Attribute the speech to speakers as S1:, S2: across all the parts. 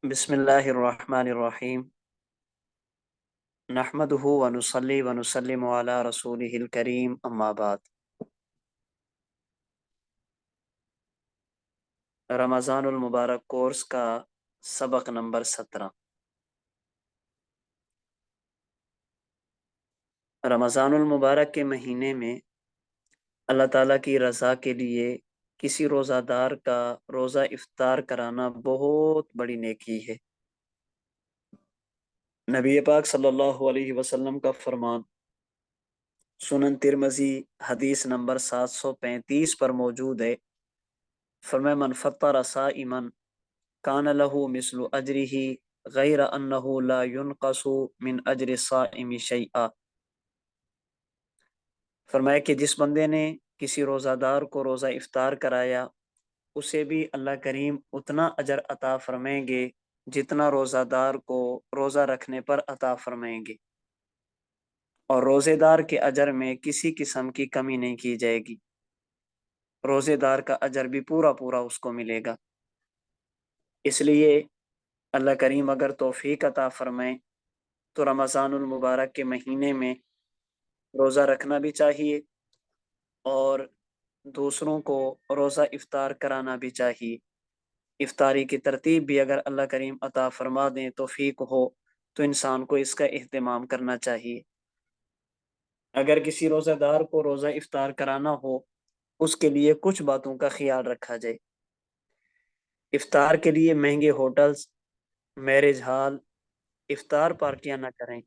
S1: بسم اللہ الرحمن الرحیم نحمدہ ونصلی ونسلم علی رسولہ الکریم اما بعد۔ رمضان المبارک کورس کا سبق نمبر 17۔ رمضان المبارک کے مہینے میں اللہ تعالیٰ کی رضا کے لیے کسی روزہ دار کا روزہ افطار کرانا بہت بڑی نیکی ہے۔ نبی پاک صلی اللہ علیہ وسلم کا فرمان سنن ترمذی حدیث نمبر 735 پر موجود ہے۔ فرمائے من فطر صائما کان لہ مثل اجرہ غیر انہ لا ینقص من اجر الصائم شیئا۔ فرمایا کہ جس بندے نے کسی روزہ دار کو روزہ افطار کرایا اسے بھی اللہ کریم اتنا اجر عطا فرمائیں گے جتنا روزہ دار کو روزہ رکھنے پر عطا فرمائیں گے، اور روزے دار کے اجر میں کسی قسم کی کمی نہیں کی جائے گی، روزے دار کا اجر بھی پورا پورا اس کو ملے گا۔ اس لیے اللہ کریم اگر توفیق عطا فرمائے تو رمضان المبارک کے مہینے میں روزہ رکھنا بھی چاہیے اور دوسروں کو روزہ افطار کرانا بھی چاہیے۔ افطاری کی ترتیب بھی اگر اللہ کریم عطا فرما دیں، توفیق ہو تو انسان کو اس کا اہتمام کرنا چاہیے۔ اگر کسی روزہ دار کو روزہ افطار کرانا ہو اس کے لیے کچھ باتوں کا خیال رکھا جائے۔ افطار کے لیے مہنگے ہوٹلز، میرج ہال، افطار پارٹیاں نہ کریں،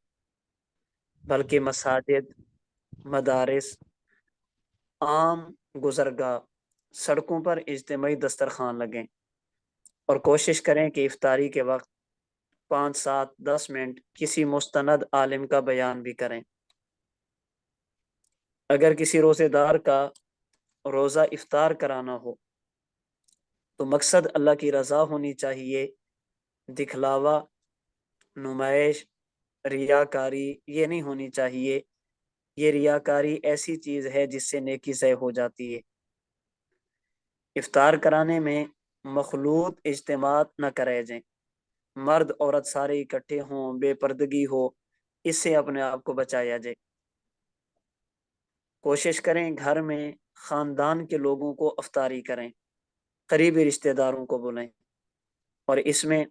S1: بلکہ مساجد، مدارس، عام گزرگاہ، سڑکوں پر اجتماعی دسترخوان لگیں، اور کوشش کریں کہ افطاری کے وقت 5 7 10 منٹ کسی مستند عالم کا بیان بھی کریں۔ اگر کسی روزے دار کا روزہ افطار کرانا ہو تو مقصد اللہ کی رضا ہونی چاہیے، دکھلاوا، نمائش، ریاکاری یہ نہیں ہونی چاہیے۔ یہ ریاکاری ایسی چیز ہے جس سے نیکی ضائع ہو جاتی ہے۔ افطار کرانے میں مخلوط اجتماعات نہ کرے جائیں، مرد عورت سارے اکٹھے ہوں، بے پردگی ہو، اس سے اپنے آپ کو بچایا جائے۔ کوشش کریں گھر میں خاندان کے لوگوں کو افطاری کریں، قریبی رشتہ داروں کو بلائیں، اور اس میں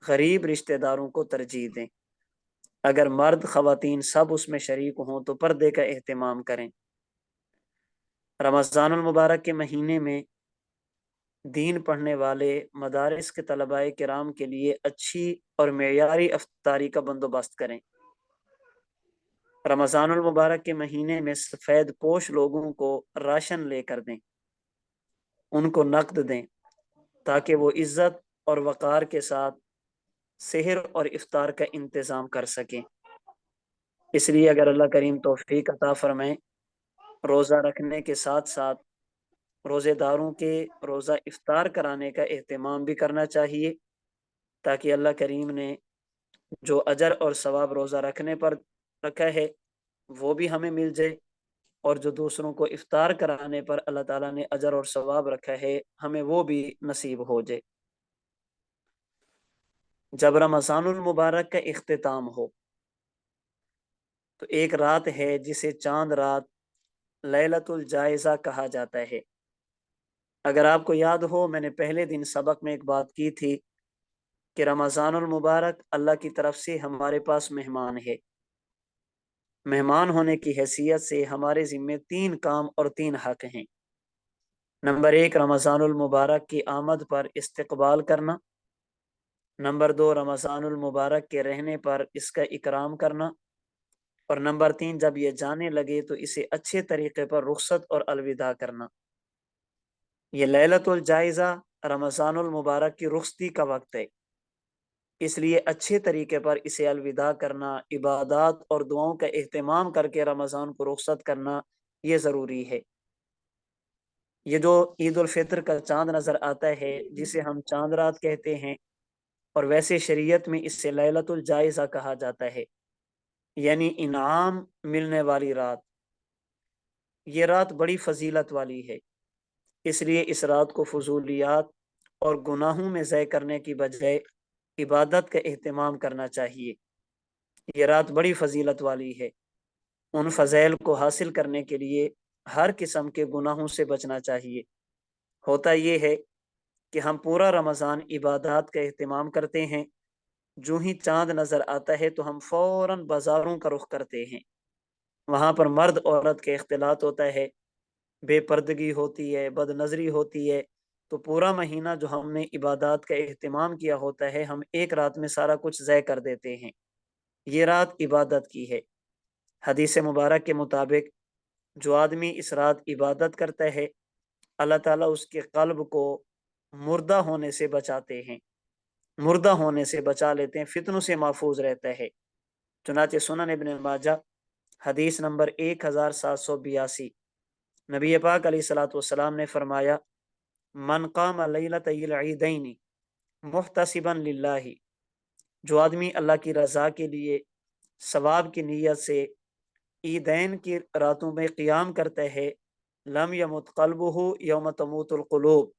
S1: غریب رشتہ داروں کو ترجیح دیں۔ اگر مرد خواتین سب اس میں شریک ہوں تو پردے کا اہتمام کریں۔ رمضان المبارک کے مہینے میں دین پڑھنے والے مدارس کے طلباء کرام کے لیے اچھی اور معیاری افطاری کا بندوبست کریں۔ رمضان المبارک کے مہینے میں سفید پوش لوگوں کو راشن لے کر دیں، ان کو نقد دیں تاکہ وہ عزت اور وقار کے ساتھ سحر اور افطار کا انتظام کر سکیں۔ اس لیے اگر اللہ کریم توفیق عطا فرمائے روزہ رکھنے کے ساتھ ساتھ روزے داروں کے روزہ افطار کرانے کا اہتمام بھی کرنا چاہیے، تاکہ اللہ کریم نے جو اجر اور ثواب روزہ رکھنے پر رکھا ہے وہ بھی ہمیں مل جائے، اور جو دوسروں کو افطار کرانے پر اللہ تعالیٰ نے اجر اور ثواب رکھا ہے ہمیں وہ بھی نصیب ہو جائے۔ جب رمضان المبارک کا اختتام ہو تو ایک رات ہے جسے چاند رات لیلۃ الجائزہ کہا جاتا ہے۔ اگر آپ کو یاد ہو میں نے پہلے دن سبق میں ایک بات کی تھی کہ رمضان المبارک اللہ کی طرف سے ہمارے پاس مہمان ہے۔ مہمان ہونے کی حیثیت سے ہمارے ذمے 3 کام اور 3 حق ہیں۔ نمبر 1 رمضان المبارک کی آمد پر استقبال کرنا، نمبر 2 رمضان المبارک کے رہنے پر اس کا اکرام کرنا، اور نمبر 3 جب یہ جانے لگے تو اسے اچھے طریقے پر رخصت اور الوداع کرنا۔ یہ لیلۃ الجائزہ رمضان المبارک کی رخصتی کا وقت ہے، اس لیے اچھے طریقے پر اسے الوداع کرنا، عبادات اور دعاؤں کا اہتمام کر کے رمضان کو رخصت کرنا یہ ضروری ہے۔ یہ جو عید الفطر کا چاند نظر آتا ہے جسے ہم چاند رات کہتے ہیں، اور ویسے شریعت میں اس سے لیلۃ الجائزہ کہا جاتا ہے، یعنی انعام ملنے والی رات۔ یہ رات بڑی فضیلت والی ہے، اس لیے اس رات کو فضولیات اور گناہوں میں ضائع کرنے کی بجائے इबादत का एहतमाम करना चाहिए। ये रात बड़ी फजीलत वाली है। उन फजैल को हासिल करने के लिए हर किस्म के गुनाहों से बचना चाहिए। होता ये है कि हम पूरा रमज़ान इबादत का एहतमाम करते हैं, जो ही चांद नज़र आता है तो हम फौरन बाज़ारों का रुख करते हैं। वहाँ पर मर्द औरत के इख्तिलात होता है, बेपर्दगी होती है, बदनज़री होती है। तो पूरा महीना जो हमने इबादत का एहतमाम किया होता है, हम एक रात में सारा कुछ ज़ाय कर देते हैं। ये रात इबादत की है। हदीस मुबारक के मुताबिक जो आदमी इस रात इबादत करता है, अल्लाह ताला उसके कल्ब को मुर्दा होने से बचाते हैं, मुर्दा होने से बचा लेते हैं, फितनों से महफूज रहता है। चुनाचे सुनन इब्न माजा हदीस नंबर 1782, नबी पाक अलैहिस्सलातु वस्सलाम ने फरमाया, मन काम लैलतल ईदैनी मुहतसिबन लिल्लाहि, जो आदमी अल्लाह की रज़ा के लिए सवाब की नीयत से ईदैन की रातों में क़ियाम करता है, लम यमुत क़ल्बुहु यौम तमूतुल क़ुलूब,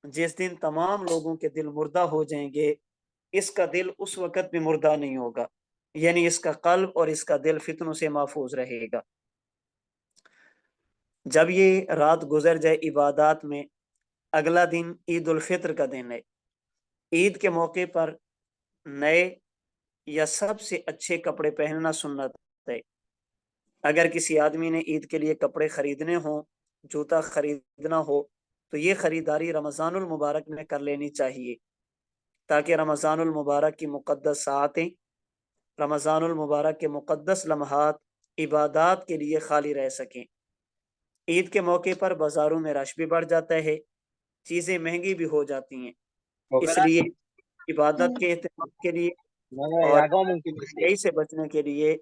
S1: जिस दिन तमाम लोगों के दिल मुर्दा हो जाएंगे, इसका दिल उस वक़्त भी मुर्दा नहीं होगा, यानी इसका कल्ब और इसका दिल फितनों से महफूज रहेगा। जब ये रात गुजर जाए इबादत में, अगला दिन ईद उल फित्र का दिन है। ईद के मौके पर नए या सबसे अच्छे कपड़े पहनना सुन्नत है। अगर किसी आदमी ने ईद के लिए कपड़े खरीदने हो, जूता खरीदना हो, तो ये खरीदारी रमज़ानुल मुबारक में कर लेनी चाहिए, ताकि रमज़ानुल मुबारक की मुक़द्दस साआतें, रमज़ानुल मुबारक के मुक़द्दस लम्हात इबादत के लिए खाली रह सकें। ईद के मौके पर बाज़ारों में रश भी बढ़ जाता है, चीज़ें महंगी भी हो जाती हैं। इसलिए इबादत के एहतमाम के लिए और महंगाई से बचने के लिए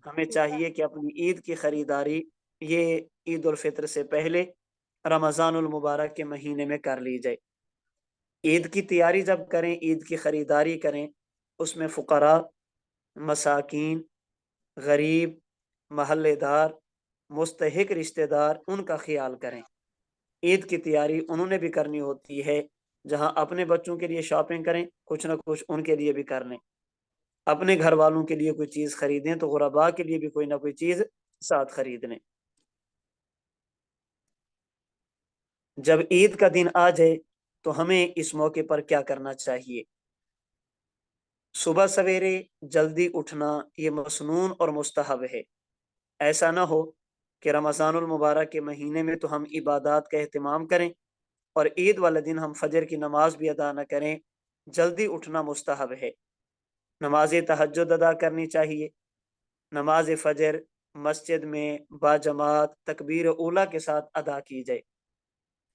S1: हमें चाहिए कि अपनी ईद की खरीदारी ये ईद उल फित्र से पहले रमज़ानुल मुबारक के महीने में कर ली जाए। ईद की तैयारी जब करें, ईद की खरीदारी करें, उसमें फ़ुक़रा, मसाकीन, गरीब, महल्लेदार, मुस्तहिक रिश्तेदार, उनका ख्याल करें। ईद की तैयारी उन्होंने भी करनी होती है। जहां अपने बच्चों के लिए शॉपिंग करें, कुछ ना कुछ उनके लिए भी कर लें। अपने घर वालों के लिए कोई चीज खरीदें तो गुरबा के लिए भी कोई ना कोई चीज साथ खरीद लें। जब ईद का दिन आ जाए तो हमें इस मौके पर क्या करना चाहिए? सुबह सवेरे जल्दी उठना ये मसनून और मुस्तहब है। ऐसा ना हो कि रमज़ानुल मुबारक के महीने में तो हम इबादत का एहतमाम करें और ईद वाले दिन हम फजर की नमाज भी अदा न करें। जल्दी उठना मुस्तहब है। नमाज तहज्जुद अदा करनी चाहिए। नमाज फजर मस्जिद में बाजमात तकबीर ऊला के साथ अदा की जाए।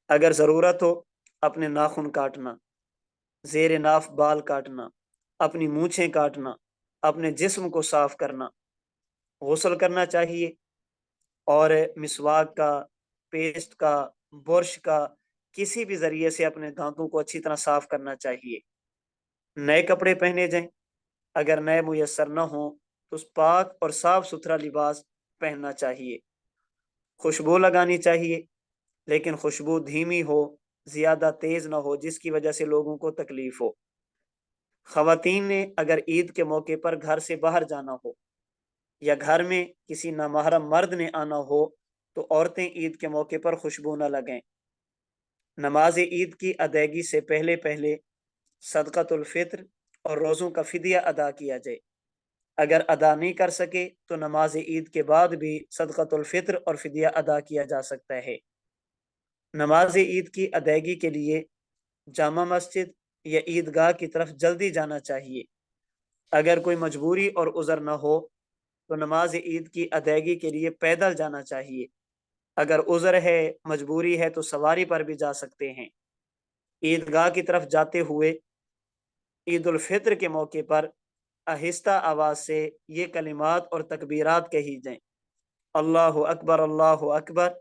S1: अगर ज़रूरत हो अपने नाखून काटना, जेर नाफ बाल काटना, अपनी मूछें काटना, अपने जिस्म को साफ करना, गुस्ल करना चाहिए और मिसवाक का, पेस्ट का, बुरश का, किसी भी जरिए से अपने दांतों को अच्छी तरह साफ करना चाहिए। नए कपड़े पहने जाएं। अगर नए मुयस्सर न हो तो उस पाक और साफ सुथरा लिबास पहनना चाहिए। खुशबू लगानी चाहिए, लेकिन खुशबू धीमी हो, ज्यादा तेज ना हो जिसकी वजह से लोगों को तकलीफ हो। खवातीन ने अगर ईद के मौके पर घर से बाहर जाना हो या घर में किसी नामहरम मर्द ने आना हो तो औरतें ईद के मौके पर खुशबू न लगें। नमाज ईद की अदायगी से पहले पहले सदक़तुल फित्र और रोज़ों का फिदिया अदा किया जाए। अगर अदा नहीं कर सके तो नमाज ईद के बाद भी सदक़तुल फित्र और फिदिया अदा किया जा सकता है। नमाज ईद की अदायगी के लिए जामा मस्जिद या ईदगाह की तरफ जल्दी जाना चाहिए। अगर कोई मजबूरी और उज़र न हो तो नमाज ईद की अदायगी के लिए पैदल जाना चाहिए। अगर उज़र है, मजबूरी है तो सवारी पर भी जा सकते हैं। ईदगाह की तरफ जाते हुए ईद उल फित्र के मौके पर आहिस्ता आवाज से ये कलिमात और तकबीरात कही जाएं। अल्लाहु अकबर,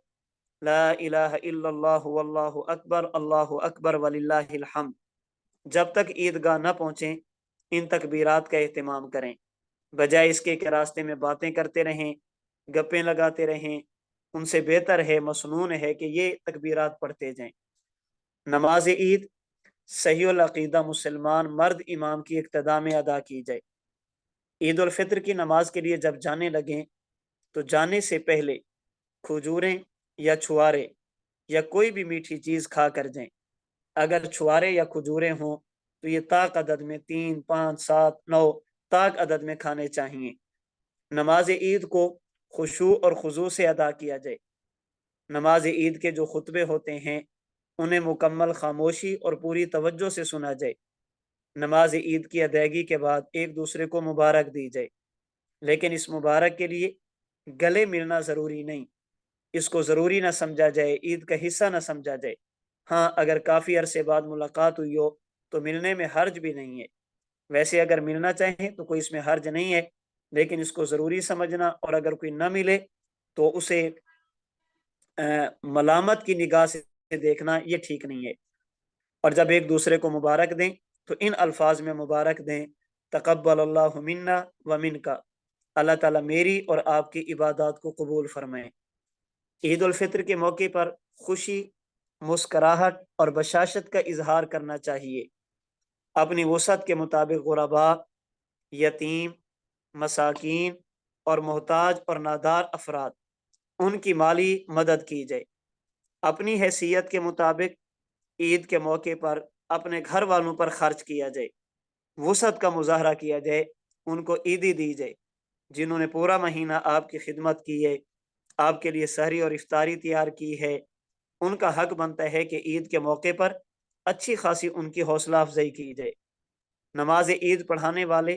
S1: ला इलाहा इल्लल्लाह वल्लाहु अकबर वलिल्लाहिल हम्द। जब तक ईदगाह न पहुंचे इन तकबीरात का एहतमाम करें, बजाय इसके कि रास्ते में बातें करते रहें, गप्पें लगाते रहें। उनसे बेहतर है, मसनून है कि ये तकबीरात पढ़ते जाएं। नमाज ईद सही अकीदा मुसलमान मर्द इमाम की इक्तदा में अदा की जाए। ईद उल फित्र की नमाज के लिए जब जाने लगें तो जाने से पहले खजूरें या छुआरे या कोई भी मीठी चीज खा कर जाएं। अगर छुआरे या खजूरें हों तो ये ताक अदद में 3, 5, 7, 9 ताक अदद में खाने चाहिए। नमाज ईद को खुशू और खुजू से अदा किया जाए। नमाज ईद के जो खुतबे होते हैं उन्हें मुकम्मल खामोशी और पूरी तवज्जो से सुना जाए। नमाज ईद की अदायगी के बाद एक दूसरे को मुबारक दी जाए, लेकिन इस मुबारक के लिए गले मिलना ज़रूरी नहीं। इसको ज़रूरी ना समझा जाए, ईद का हिस्सा ना समझा जाए। हाँ, अगर काफ़ी अरसे बाद मुलाकात हुई हो तो मिलने में हर्ज भी नहीं है। वैसे अगर मिलना चाहें तो कोई इसमें हर्ज नहीं है, लेकिन इसको ज़रूरी समझना और अगर कोई न मिले तो उसे मलामत की निगाह से देखना ये ठीक नहीं है। और जब एक दूसरे को मुबारक दें तो इन अल्फाज में मुबारक दें, तक़ब्बल अल्लाहु मिन्ना व मिनका, अल्लाह ताला मेरी और आपकी इबादत को कबूल फरमाए। ईद उल फित्र के मौके पर खुशी, मुस्कराहट और बशाशत का इजहार करना चाहिए। अपनी वसअत के मुताबिक गुरबा, यतीम, मसाकीन और मोहताज और नादार अफराद उनकी माली मदद की जाए। अपनी हैसियत के मुताबिक ईद के मौके पर अपने घर वालों पर खर्च किया जाए, वसअत का मुजाहरा किया जाए, उनको ईदी दी जाए। जिन्होंने पूरा महीना आपकी खिदमत की है, आपके लिए सहरी और इफ्तारी तैयार की है, उनका हक बनता है कि ईद के मौके पर अच्छी खासी उनकी हौसला अफजाई की जाए। नमाज ईद पढ़ाने वाले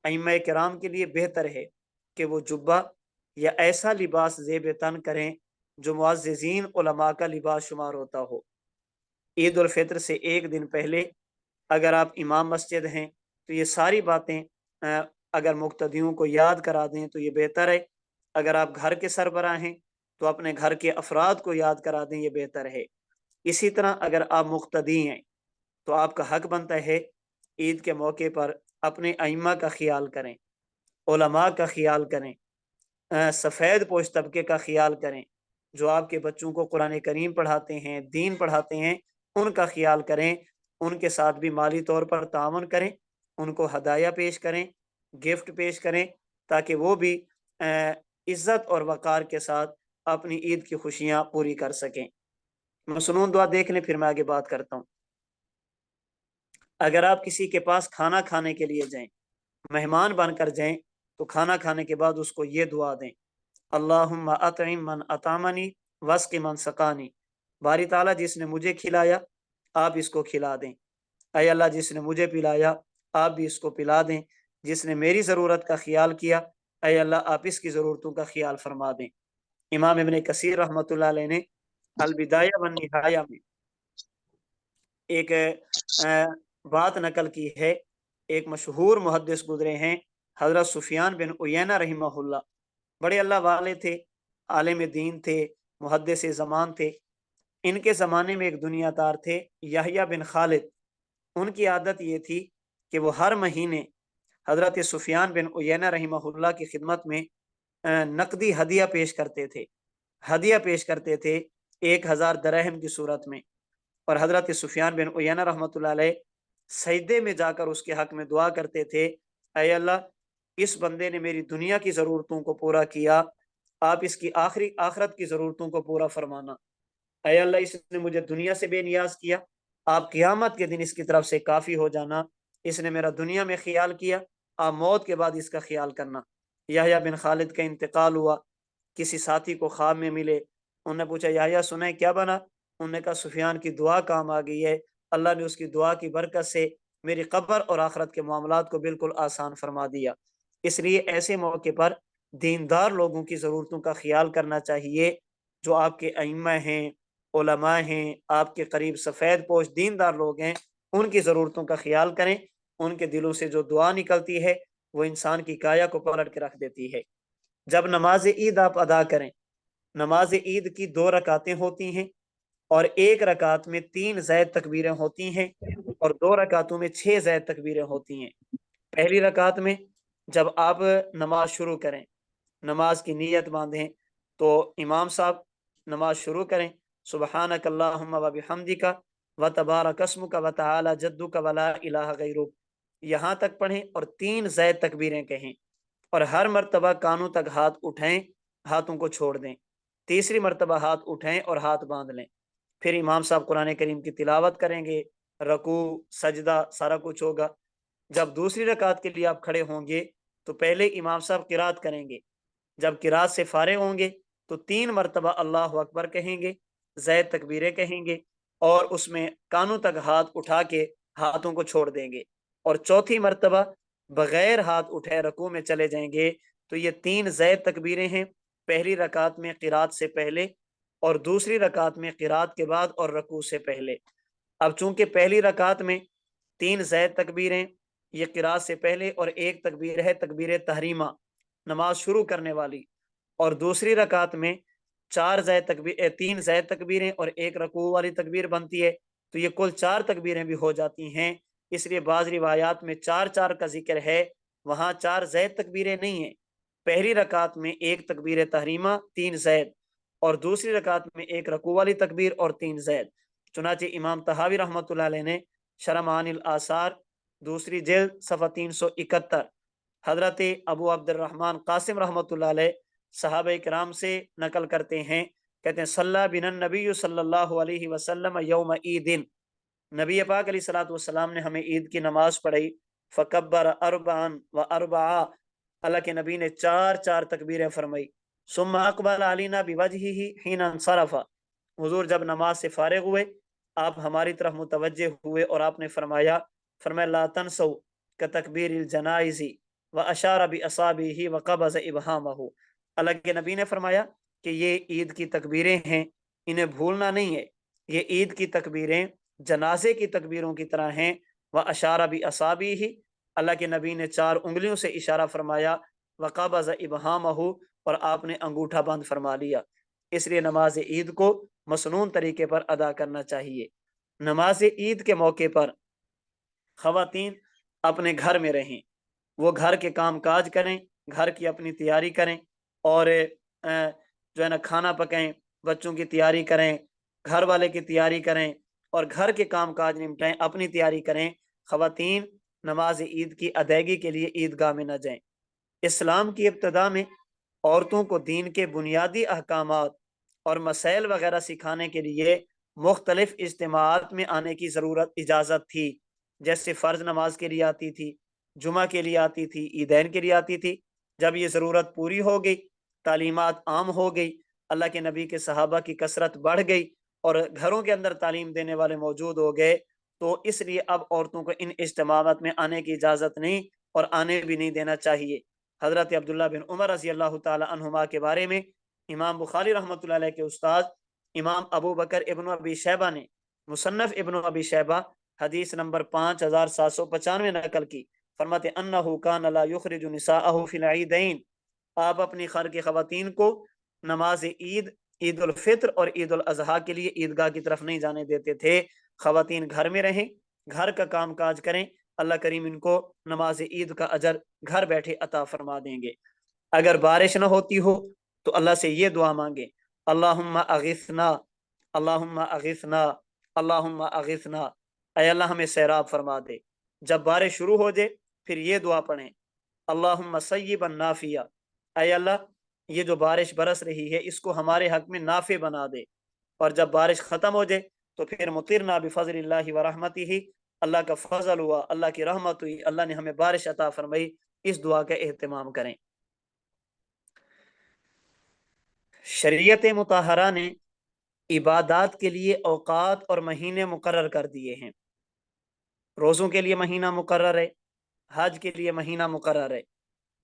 S1: अइम्मा किराम के लिए बेहतर है कि वो जुब्बा या ऐसा लिबास ज़ेब तन करें जो मुअज़्ज़िज़ीन उलमा का लिबास शुमार होता हो। ईद उल फित्र से एक दिन पहले अगर आप इमाम मस्जिद हैं तो ये सारी बातें अगर मुक्तदियों को याद करा दें तो ये बेहतर है। अगर आप घर के सरबराह हैं तो अपने घर के अफराद को याद करा दें, ये बेहतर है। इसी तरह अगर आप मुक्तदी हैं तो आपका हक बनता है ईद के मौके पर अपने अइम्मा का ख्याल करें, उलमा का ख्याल करें, सफ़ेद पोश तबके का ख्याल करें, जो आपके बच्चों को कुरान करीम पढ़ाते हैं, दीन पढ़ाते हैं, उनका ख्याल करें। उनके साथ भी माली तौर पर तावन करें, उनको हदाया पेश करें, गिफ्ट पेश करें, ताकि वो भी इज़्ज़त और वक़ार के साथ अपनी ईद की खुशियाँ पूरी कर सकें। मसनून दुआ देख लें, फिर मैं आगे बात करता हूँ। अगर आप किसी के पास खाना खाने के लिए जाएं, मेहमान बनकर जाएं, तो खाना खाने के बाद उसको ये दुआ दें, अल्लाहुम्मा अतइम मन अतामनी वस्क़ि मन सकानी। बारी ताला जिसने मुझे खिलाया आप इसको खिला दें। ऐ अल्लाह जिसने मुझे पिलाया आप भी इसको पिला दें। जिसने मेरी ज़रूरत का ख्याल किया ऐ अल्लाह आप इसकी ज़रूरतों का ख्याल फरमा दें। इमाम इब्न कसीर रहमतुल्लाह अलैह ने अल बिदाया वन निहाया में एक बात नकल की है। एक मशहूर मुहद्दिस गुजरे हैं, हज़रत सुफियान बिन उयैना रहिमहुल्लाह, बड़े अल्लाह वाले थे, आलिम दीन थे, मुहद्दिस ज़मान थे। इनके ज़माने में एक दुनियादार थे, यहया बिन खालिद। उनकी आदत ये थी कि वो हर महीने हज़रत सुफियान बिन उयैना रहिमहुल्लाह की खिदमत में नकदी हदिया पेश करते थे। हदिया पेश करते थे 1000 दरहम की सूरत में। और हज़रत सुफियान बिन उयैना रहमतुल्लाह अलैह सजदे में जाकर उसके हक में दुआ करते थे, ऐ अल्लाह इस बंदे ने मेरी दुनिया की ज़रूरतों को पूरा किया, आप इसकी आखिरी आखिरत की ज़रूरतों को पूरा फरमाना। ऐ अल्लाह इसने मुझे दुनिया से बेनियाज किया, आप क़यामत के दिन इसकी तरफ से काफ़ी हो जाना। इसने मेरा दुनिया में ख्याल किया, आप मौत के बाद इसका ख्याल करना। यहया बिन खालिद का इंतकाल हुआ, किसी साथी को ख्वाब में मिले, उन्होंने पूछा यहया सुना है क्या बना? उन्होंने कहा सुफियान की दुआ काम आ गई है, अल्लाह ने उसकी दुआ की बरकत से मेरी कब्र और आखिरत के मामलात को बिल्कुल आसान फरमा दिया। इसलिए ऐसे मौके पर दीनदार लोगों की ज़रूरतों का ख्याल करना चाहिए। जो आपके अइम्मा हैं, उलमा हैं, आपके करीब सफ़ेद पोश दीनदार लोग हैं, उनकी ज़रूरतों का ख्याल करें। उनके दिलों से जो दुआ निकलती है वो इंसान की काया को पलट के रख देती है। जब नमाज ईद आप अदा करें, नमाज ईद की 2 रकातें होती हैं और एक रकात में 3 ज़ैद तकबीरें होती हैं और 2 रकातों में 6 ज़ैद तकबीरें होती हैं। पहली रकात में जब आप नमाज शुरू करें, नमाज की नीयत बांधें, तो इमाम साहब नमाज शुरू करें, सुबहानक अल्लाहुम्मा व बिहम्दिका व तबारक अस्मुक व तआला जद्दुक व ला इलाहा गैरुक, यहाँ तक पढ़ें और 3 ज़ैद तकबीरें कहें और हर मर्तबा कानों तक हाथ उठाएं, हाथों को छोड़ दें। तीसरी मर्तबा हाथ उठाएं और हाथ बांध लें। फिर इमाम साहब कुरान करीम की तिलावत करेंगे, रकू सजदा सारा कुछ होगा। जब दूसरी रकात के लिए आप खड़े होंगे तो पहले इमाम साहब किरात करेंगे। जब किरात से फारे होंगे तो 3 मर्तबा अल्लाह अकबर कहेंगे, ज़ैद तकबीरें कहेंगे और उसमें कानों तक हाथ उठा के हाथों को छोड़ देंगे और चौथी मर्तबा बगैर हाथ उठाए रकू में चले जाएंगे। तो ये 3 ज़ैद तकबीरें हैं, पहली रकात में किरात से पहले और दूसरी रकात में किरात के बाद और रकू से पहले। अब चूंकि पहली रकात में 3 ज़ैद तकबीरें, ये किरात से पहले और एक तकबीर है तकबीर तहरीमा नमाज शुरू करने वाली, और दूसरी रकात में 3 ज़ैद तकबीरें और एक रकू वाली तकबीर बनती है। तो ये कुल 4 तकबीरें भी हो जाती हैं। इसलिए बाज़ रिवायात में 4-4 का जिक्र है, वहाँ 4 ज़ैद तकबीरें नहीं है। पहली रकात में एक तकबीर तहरीमा 3 ज़ैद और दूसरी रकात में एक रकू वाली तकबीर और 3 ज़ैद। चुनाचे इमाम तहावी रहमतुल्लाह अलैह ने शरह मानिल आसार दूसरी जिल्द सफ़ा 371 हजरत अबू अब्दुर्रहमान कासिम रहमतुल्लाह अलैह सहाबा इकराम से नकल करते हैं, कहते हैं सल्ला बिनन नबी सल्लल्लाहु अलैहि वसल्लम यौम ईदिन, नबी पाक अलैहिस्सलातु वस्सलाम ने हमें ईद की नमाज पढ़ाई। फ़कब्बर अरबान व अरबा, अल्लाह के नबी ने 4-4 तकबीरें फरमाई। सुम्मा अक़बल अलैना बिवजहिही हीन अंसरफ़ा, हुजूर जब नमाज से फारिग हुए आप हमारी तरफ मुतवज्जे हुए और आपने फरमाया ला तनसौ का तकबीरिल जनाइज़ी व अशारा बि असाबिही व क़बज़ इब्हामहु। अल्लाह के नबी ने फरमाया कि ये ईद की तकबीरें हैं, इन्हें भूलना नहीं है। ये ईद की तकबीरें जनाजे की तकबीरों की तरह हैं। व अशारा बि असाबिही, अल्लाह के नबी ने 4 उंगलियों से इशारा फरमाया। व क़बज़ इब्हामहु, और आपने अंगूठा बंद फरमा लिया। इसलिए नमाज ईद को मसनून तरीके पर अदा करना चाहिए। नमाज ईद के मौके पर ख़वातीन अपने घर में रहें, वो घर के काम काज करें, घर की अपनी तैयारी करें और जो है ना खाना पकाएं, बच्चों की तैयारी करें, घर वाले की तैयारी करें और घर के काम काज निपटाएं, अपनी तैयारी करें। ख़वातीन नमाज ईद की अदायगी के लिए ईदगाह में न जाएं। इस्लाम की इब्तदा में औरतों को दीन के बुनियादी अहकामात और मसाइल वगैरह सिखाने के लिए मुख्तलिफ इज्तिमाआत में आने की इजाज़त थी। जैसे फ़र्ज नमाज के लिए आती थी, जुमा के लिए आती थी, ईदैन के लिए आती थी। जब ये ज़रूरत पूरी हो गई, तालीमात आम हो गई, अल्लाह के नबी के सहाबा की कसरत बढ़ गई और घरों के अंदर तालीम देने वाले मौजूद हो गए, तो इसलिए अब औरतों को इन इज्तिमाआत में आने की इजाज़त नहीं और आने भी नहीं देना चाहिए। हज़रत अब्दुल्लाह बिन उमर रज़ी अल्लाह ताला अन्हुमा के बारे में इमाम बुखारी रहमतुल्लाह अलैह के उस्ताद इमाम अबू बकर इब्न अबी शैबा ने मुसन्नफ इब्न अबी शैबा हदीस नंबर 5795 नकल की। फरमाते अन्नहु कान ला युखरिजु निसाअहु फिल ईदैन, आप अपनी घर की खवातीन को नमाज ईद, ईद उल फित्र और ईद उल अजहा के लिए ईदगाह की तरफ नहीं जाने देते थे। खवातीन घर में रहें, घर का काम काज करें, अल्लाह करीम इनको नमाज ईद का अजर घर बैठे अता फरमा देंगे। अगर बारिश न होती हो तो अल्लाह से ये दुआ मांगे, अल्लाहुम्मा अगिसना, अल्लाहुम्मा अगिसना, अल्लाहुम्मा अगिसना, ऐ अल्लाह हमें सैराब फरमा दे। जब बारिश शुरू हो जाए फिर ये दुआ पढ़ें, अल्लाहुम्मा सय्यिबन नाफिया, ऐ अल्लाह ये जो बारिश बरस रही है इसको हमारे हक में नाफे बना दे। और जब बारिश खत्म हो जाए तो फिर मुतिरना बिफज़लिल्लाहि व रहमतिही, अल्लाह का फजल हुआ, अल्लाह की रहमत हुई, अल्लाह ने हमें बारिश अता फरमाई। इस दुआ का एहतमाम करें। शरीयत मुताहरा ने इबादात के लिए औकात और महीने मुकर्रर कर दिए हैं। रोज़ों के लिए महीना मुकर्रर है, हज के लिए महीना मुकर्रर है।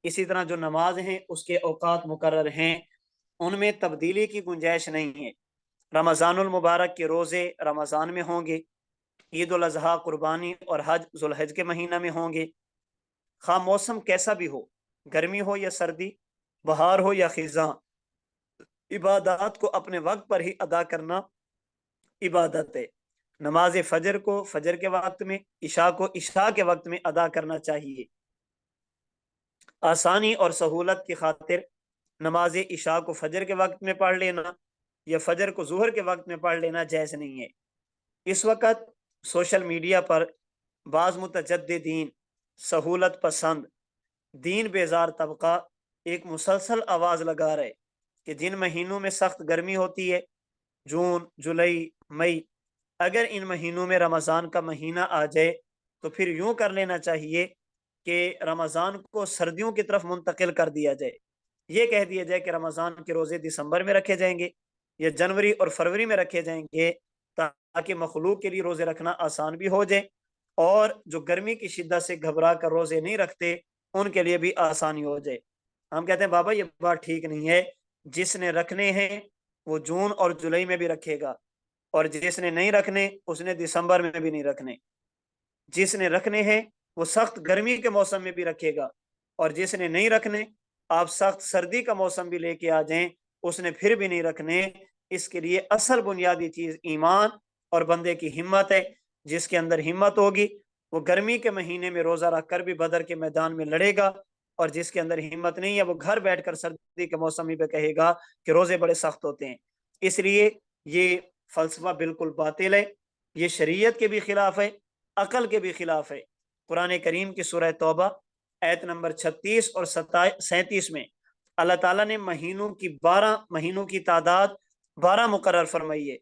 S1: इसी तरह जो नमाज हैं उसके औकात मुकर्रर हैं, उनमें तब्दीली की गुंजाइश नहीं है। रमज़ानुल मुबारक के रोज़े रमज़ान में होंगे, ईद उल अज़हा कुर्बानी और हज जुल्हज के महीना में होंगे। खा मौसम कैसा भी हो, गर्मी हो या सर्दी, बहार हो या खिज़ां, इबादत को अपने वक्त पर ही अदा करना इबादत है। नमाज फजर को फजर के वक्त में, इशा को इशा के वक्त में अदा करना चाहिए। आसानी और सहूलत की खातिर नमाज इशा को फजर के वक्त में पढ़ लेना या फजर को जुहर के वक्त में पढ़ लेना जायज़ नहीं है। اس وقت سوشل میڈیا پر بعض متجددین، سہولت پسند، دین بیزار طبقہ ایک مسلسل آواز لگا رہے کہ جن مہینوں میں سخت گرمی ہوتی ہے، جون، جولائی، مئی، اگر ان مہینوں میں رمضان کا مہینہ آ جائے تو پھر یوں کر لینا چاہیے کہ رمضان کو سردیوں کی طرف منتقل کر دیا جائے۔ یہ کہہ دیا جائے کہ رمضان کے روزے دسمبر میں رکھے جائیں گے یا جنوری اور فروری میں رکھے جائیں گے، تاکہ مخلوق کے لیے روزے رکھنا آسان بھی ہو جائے، اور جو گرمی کی شدت سے گھبرا کر روزے نہیں رکھتے ان کے لیے بھی آسانی ہو جائے۔ ہم کہتے ہیں بابا یہ بات ٹھیک نہیں ہے، جس نے رکھنے ہیں وہ جون اور جولائی میں بھی رکھے گا، اور جس نے نہیں رکھنے اس نے دسمبر میں بھی نہیں رکھنے۔ جس نے رکھنے ہیں وہ سخت گرمی کے موسم میں بھی رکھے گا، اور جس نے نہیں رکھنے، آپ سخت سردی کا موسم بھی لے کے آ جائیں، اس نے پھر بھی نہیں رکھنے۔ اس کے لیے اصل بنیادی چیز ایمان اور بندے کی ہمت ہے۔ جس کے اندر ہمت ہوگی وہ گرمی کے مہینے میں روزہ رکھ کر بھی بدر کے میدان میں لڑے گا، اور جس کے اندر ہمت نہیں ہے وہ گھر بیٹھ کر سردی کے موسم میں کہے گا کہ روزے بڑے سخت ہوتے ہیں۔ اس لیے یہ فلسفہ بالکل باطل ہے، یہ شریعت کے بھی خلاف ہے، عقل کے بھی خلاف ہے۔ قرآن کریم کی سورہ توبہ آیت نمبر 36 اور 37 میں اللہ تعالیٰ نے بارہ مہینوں کی تعداد 12 مقرر فرمائی ہے،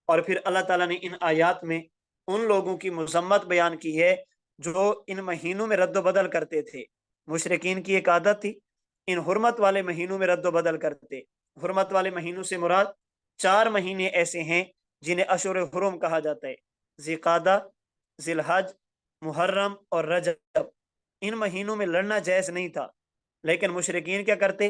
S1: اور پھر اللہ تعالیٰ نے ان آیات میں ان لوگوں کی مذمت بیان کی ہے جو ان مہینوں میں رد و بدل کرتے تھے۔ مشرکین کی ایک عادت تھی، ان حرمت والے مہینوں میں رد و بدل کرتے۔ حرمت والے مہینوں سے مراد 4 مہینے ایسے ہیں جنہیں اشہر حرم کہا جاتا ہے: ذی قعدہ، ذی الحج، محرم اور رجب۔ ان مہینوں میں لڑنا جائز نہیں تھا، لیکن مشرکین کیا کرتے؟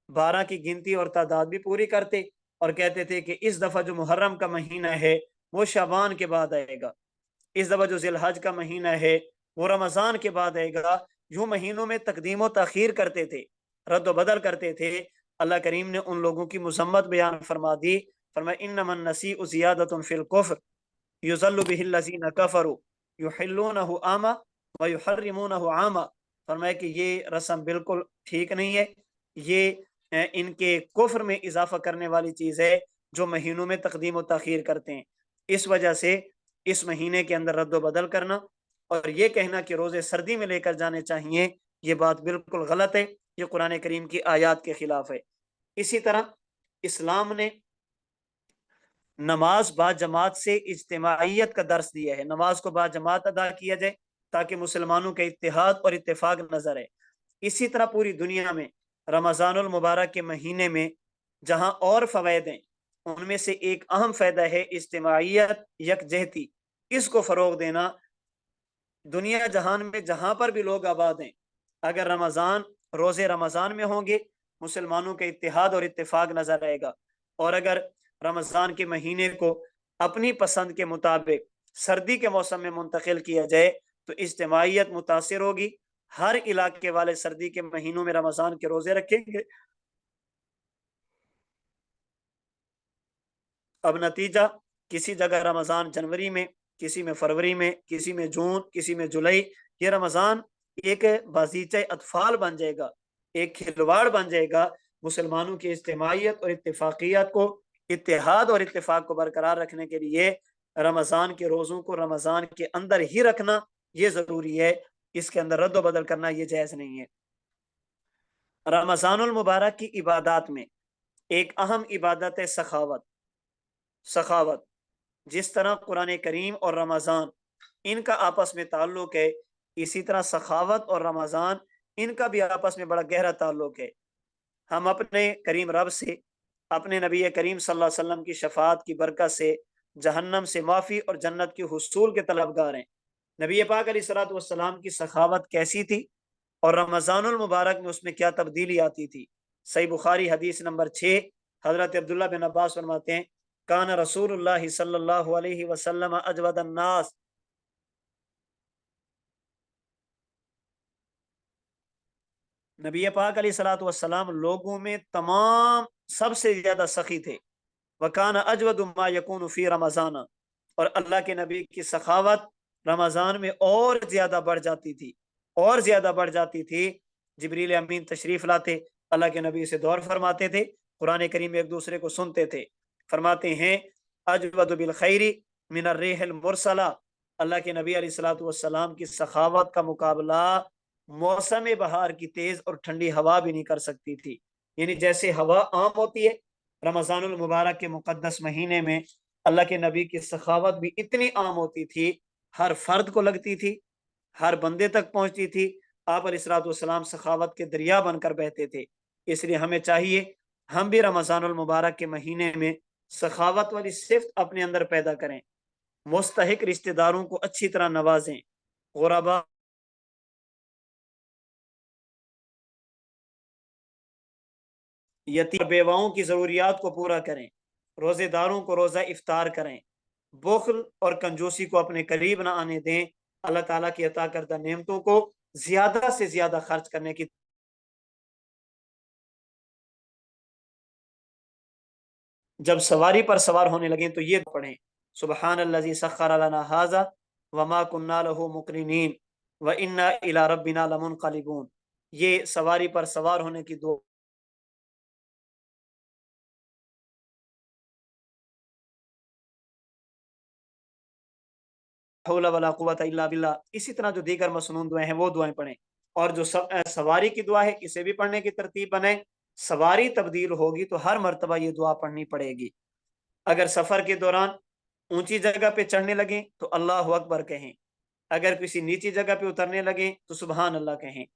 S1: 12 کی گنتی اور تعداد بھی پوری کرتے، اور کہتے تھے کہ اس دفعہ جو محرم کا مہینہ ہے وہ شعبان کے بعد آئے گا، اس دفعہ جو ذی الحج کا مہینہ ہے وہ رمضان کے بعد آئے گا۔ یوں مہینوں میں تقدیم و تاخیر کرتے تھے، رد و بدل کرتے تھے۔ اللہ کریم نے ان لوگوں کی مذمت بیان فرما دی، فرمایا انما النسیء زیادۃ فی الکفر یضل بہ الذین کفروا یحلونہ عاما ویحرمونہ عاما۔ فرمایا کہ یہ رسم بالکل ٹھیک نہیں ہے، یہ ان کے کفر میں اضافہ کرنے والی چیز ہے جو مہینوں میں تقدیم و تاخیر کرتے ہیں۔ اس وجہ سے اس مہینے کے اندر رد و بدل کرنا اور یہ کہنا کہ روزے سردی میں لے کر جانے چاہیے، یہ بات بالکل غلط ہے، یہ قرآن کریم کی آیات کے خلاف ہے۔ اسی طرح اسلام نے نماز با جماعت سے اجتماعیت کا درس دیا ہے، نماز کو با جماعت ادا کیا جائے تاکہ مسلمانوں کا اتحاد اور اتفاق نظر آئے۔ اسی طرح پوری دنیا میں رمضان المبارک کے مہینے میں جہاں اور فوائد ہیں، ان میں سے ایک اہم فائدہ ہے اجتماعیت، یکجہتی، اس کو فروغ دینا۔ دنیا جہان میں جہاں پر بھی لوگ آباد ہیں، اگر روزے رمضان میں ہوں گے مسلمانوں کا اتحاد اور اتفاق نظر آئے گا، اور اگر رمضان کے مہینے کو اپنی پسند کے مطابق سردی کے موسم میں منتقل کیا جائے تو اجتماعیت متاثر ہوگی، ہر علاقے والے سردی کے مہینوں میں رمضان کے روزے رکھیں گے۔ اب نتیجہ، کسی جگہ رمضان جنوری میں، کسی میں فروری میں، کسی میں جون، کسی میں جولائی، یہ رمضان ایک بازیچہ اطفال بن جائے گا، ایک کھلواڑ بن جائے گا۔ مسلمانوں کی اجتماعیت اور اتفاقیت کو، اتحاد اور اتفاق کو برقرار رکھنے کے لیے رمضان کے روزوں کو رمضان کے اندر ہی رکھنا یہ ضروری ہے، اس کے اندر رد و بدل کرنا یہ جائز نہیں ہے۔ رمضان المبارک کی عبادات میں ایک اہم عبادت ہے سخاوت۔ جس طرح قرآن کریم اور رمضان ان کا آپس میں تعلق ہے، اسی طرح سخاوت اور رمضان ان کا بھی آپس میں بڑا گہرا تعلق ہے۔ ہم اپنے کریم رب سے، اپنے نبی کریم صلی اللہ علیہ وسلم کی شفاعت کی برکت سے جہنم سے معافی اور جنت کے حصول کے طلبگار ہیں۔ نبی پاک علیہ الصلوۃ والسلام کی سخاوت کیسی تھی اور رمضان المبارک میں اس میں کیا تبدیلی آتی تھی؟ صحیح بخاری حدیث نمبر 6، حضرت عبداللہ بن عباس فرماتے ہیں کان رسول اللہ صلی اللہ علیہ وسلم اجود الناس، نبی پاک علیہ الصلوۃ والسلام لوگوں میں تمام سب سے زیادہ سخی تھے۔ وکان اجود ما یکون فی رمضان، اور اللہ کے نبی کی سخاوت رمضان میں اور زیادہ بڑھ جاتی تھی۔ جبریل امین تشریف لاتے، اللہ کے نبی سے دور فرماتے تھے، قرآن کریم ایک دوسرے کو سنتے تھے۔ فرماتے ہیں اجود بالخیر मिन अर्रिहिल मुरसला, अल्लाह के नबी अलैहिस्सलातु वस्सलाम की सखावत का मुकाबला मौसम बहार की तेज और ठंडी हवा भी नहीं कर सकती थी। यानी जैसे हवा आम होती है, रमजानुल मुबारक के मुकद्दस महीने में अल्लाह के नबी की सखावत भी इतनी आम होती थी, हर फर्द को लगती थी, हर बंदे तक पहुंचती थी। आप अलैहिस्सलातु वस्सलाम सखावत के दरिया बनकर बहते थे। इसलिए हमें चाहिए हम भी रमजानुल मुबारक के महीने में सखावत वाली सिफ्त अपने अंदर पैदा करें, मुस्तहिक रिश्तेदारों को अच्छी तरह नवाजें, गुरबा यतीम बेवाओं की जरूरियात को पूरा करें, रोजेदारों को रोजा इफ्तार करें, बुखल और कंजूसी को अपने करीब न आने दें। अल्लाह ताला की अता करदा नेमतों को ज्यादा से ज्यादा खर्च करने की। जब सवारी पर सवार होने लगे तो ये पढ़ें, सुबहान अल्लज़ी सख्खर लना हाज़ा वमा कुन्ना लहू मुक़रिनीन व इन्ना इला रब्बिना लमुनक़लिबून। ये सवारी पर सवार होने की दुआ। हौला वला कुव्वता इल्ला बिल्लाह। इसी तरह जो दीगर मसनून दुआएं हैं वो दुआएं पढ़ें। और जो सवारी की दुआ है इसे भी पढ़ने की तरतीब बनाएं। सवारी तब्दील होगी तो हर मर्तबा ये दुआ पढ़नी पड़ेगी। अगर सफर के दौरान ऊंची जगह पे चढ़ने लगे तो अल्लाह अकबर कहें, अगर किसी नीची जगह पे उतरने लगे तो सुबहान अल्लाह कहें।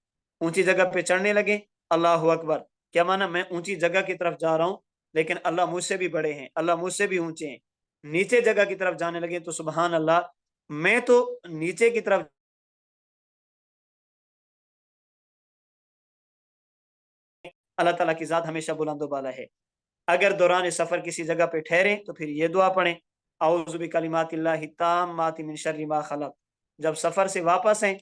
S1: ऊंची जगह पे चढ़ने लगे अल्लाह अकबर, क्या माना, मैं ऊंची जगह की तरफ जा रहा हूं लेकिन अल्लाह मुझसे भी बड़े हैं, अल्लाह मुझसे भी ऊंचे हैं। नीचे जगह की तरफ जाने लगे तो सुबहान अल्लाह, मैं तो नीचे की तरफ, अल्लाह ताला की जात हमेशा बुलंद बाला है। अगर दौरान सफर किसी जगह पे ठहरे तो फिर ये दुआ पढ़ें, औज़ु बिकलिमातिल्लाहि ताम्माति मिन शर्रि मा खलक। जब सफर से वापस आए,